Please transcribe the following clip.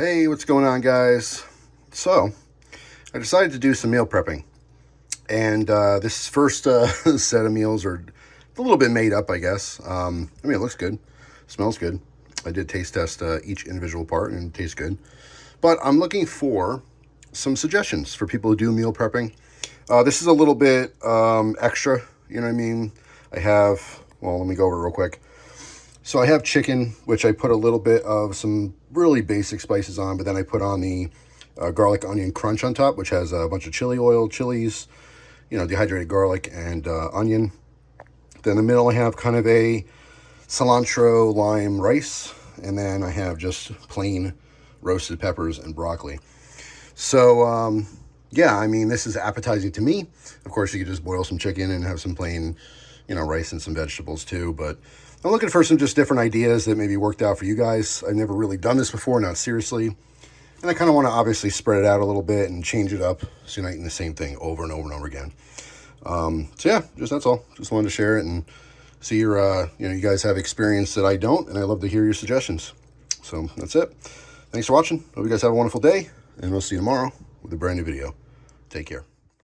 Hey, what's going on, guys? So, I decided to do some meal prepping. And this first set of meals are a little bit made up, I guess. I mean, it looks good. Smells good. I did taste test each individual part, and it tastes good. But I'm looking for some suggestions for people who do meal prepping. This is a little bit extra, you know what I mean? I have, well, let me go over it real quick. So I have chicken, which I put a little bit of some really basic spices on, but then I put on the garlic onion crunch on top, which has a bunch of chili oil, chilies, you know, dehydrated garlic and onion. Then in the middle I have kind of a cilantro lime rice, and then I have just plain roasted peppers and broccoli. So yeah, I mean, this is appetizing to me. Of course, you could just boil some chicken and have some plain, you know, rice and some vegetables too, but I'm looking for some just different ideas that maybe worked out for you guys. I've never really done this before, not seriously. And I kind of want to obviously spread it out a little bit and change it up so you're not eating the same thing over and over and over again. So yeah, that's all. Just wanted to share it and see your, you know, you guys have experience that I don't, and I love to hear your suggestions. So that's it. Thanks for watching. Hope you guys have a wonderful day, and we'll see you tomorrow with a brand new video. Take care.